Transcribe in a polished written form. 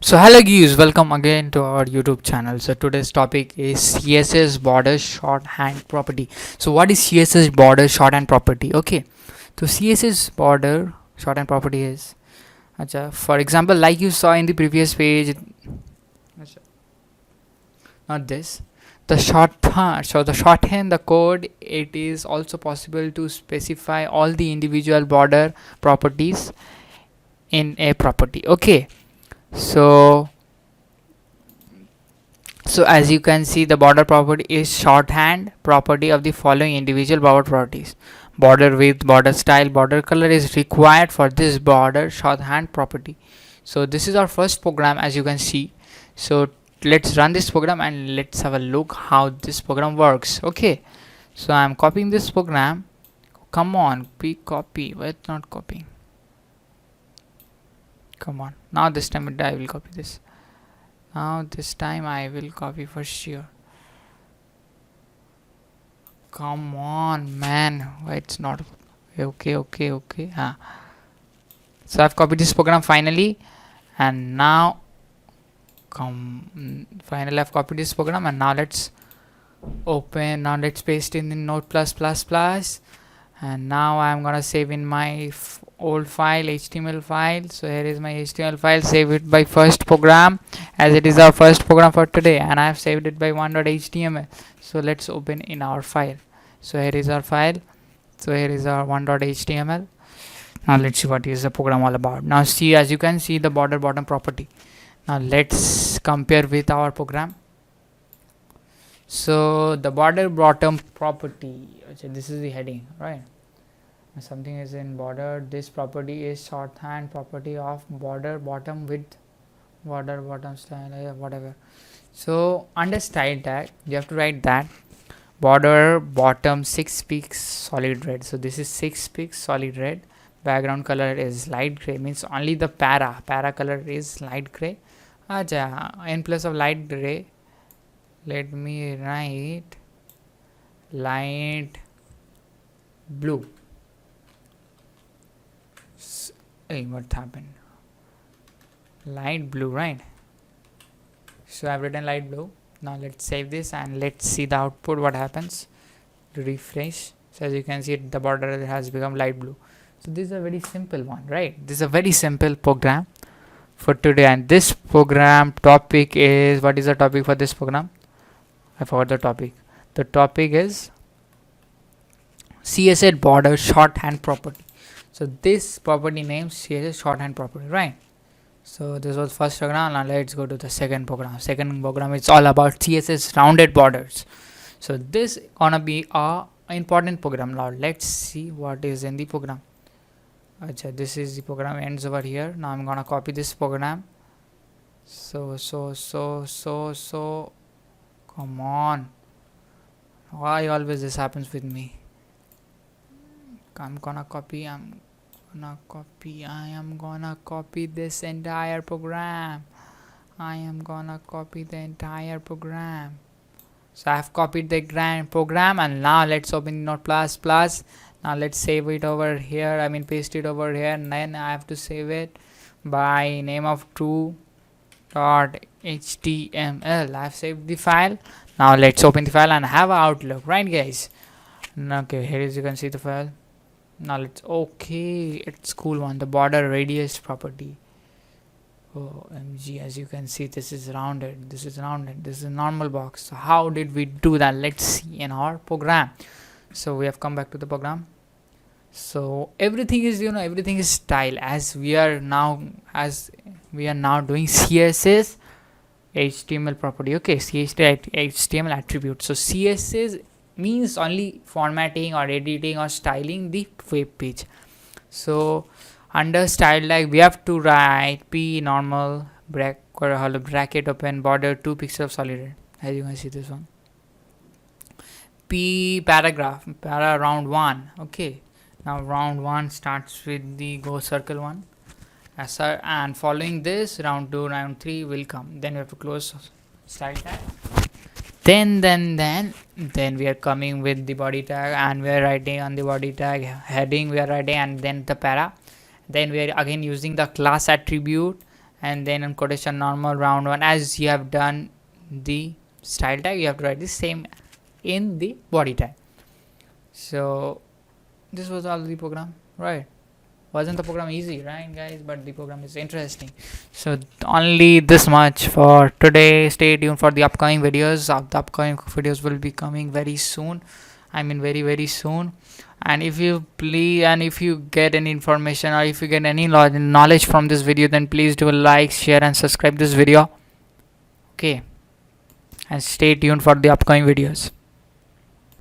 So hello guys, welcome again to our YouTube channel. So today's topic is CSS border shorthand property. So what is CSS border shorthand property? Okay, so CSS border shorthand property is, for example, like you saw in the previous page, not this. The shorthand, so the shorthand, the code, it is also possible to specify all the individual border properties in a property. Okay, so So as you can see, the border property is shorthand property of the following individual border properties. Border width, border style, border color is required for this border shorthand property. So this is our first program, as you can see. So let's run this program and let's have a look how this program works. Okay, so I'm copying this program. Come on, be copy. Why it's not copying? Come on. Now this time I will copy this. Now this time I will copy for sure. Come on, man. Why it's not okay. So I've copied this program finally, and now finally I've copied this program, and now let's open. Now let's paste in the Node++, and now I'm gonna save in my old file, HTML file. So here is my HTML file. Save it by first program, as it is our first program for today, and I have saved it by 1.html. So let's open in our file. So here is our file. So here is our 1.html. Now let's see what is the program all about. Now see, as you can see, the border bottom property. Now let's compare with our program. So the border bottom property, this is the heading, right? Something is in border. This property is shorthand property of border bottom width, border bottom style, whatever. So under style tag, you have to write that border bottom 6 pixels solid red. So this is 6 pixels solid red. Background color is light gray, means only the para color is light gray. In place of light gray, let me write light blue. Hey, what happened? Light blue, right? So I've written light blue. Now let's save this and let's see the output, what happens. Refresh. So as you can see, the border has become light blue. So this is a very simple one, right? This is a very simple program for today, and this program topic is, what is the topic for this program? I forgot the topic. The topic is CSS border shorthand property. So this property name CSS shorthand property, right? So this was first program. Now let's go to the second program. Second program is all about CSS rounded borders. So this gonna be a important program. Now let's see what is in the program. This is the program, ends over here. Now I'm gonna copy this program. So come on, why always this happens with me? I am gonna copy this entire program. I am gonna copy the entire program. So I have copied the grand program, and now let's open Node++. Now let's save it over here. I mean paste it over here, and then I have to save it by name of true.html. I have saved the file. Now let's open the file and have an outlook, right guys? Okay, here is, you can see the file. Now let's, okay, it's cool one, the border radius property. OMG, as you can see, this is rounded, this is a normal box. So how did we do that? Let's see in our program. So we have come back to the program. So everything is, everything is style, as we are now doing CSS HTML property. Okay, CSS HTML attribute. So CSS means only formatting or editing or styling the web page. So under style tag, we have to write p normal bracket open border 2 pixels of solid red. As you can see, this one, p paragraph para round 1. Okay, now round 1 starts with the go circle one, and following this round 2, round 3 will come. Then we have to close style tag. Then we are coming with the body tag, and we are writing on the body tag heading, we are writing, and then the para. Then we are again using the class attribute, and then in quotation normal round 1. As you have done the style tag, you have to write the same in the body tag. So this was all the program, right? Wasn't the program easy, right guys? But the program is interesting. So only this much for today. Stay tuned for the upcoming videos. The upcoming videos will be coming very soon. I mean very soon. And if you please, and if you get any information, or if you get any knowledge from this video, then please do like, share and subscribe this video. Okay, and stay tuned for the upcoming videos.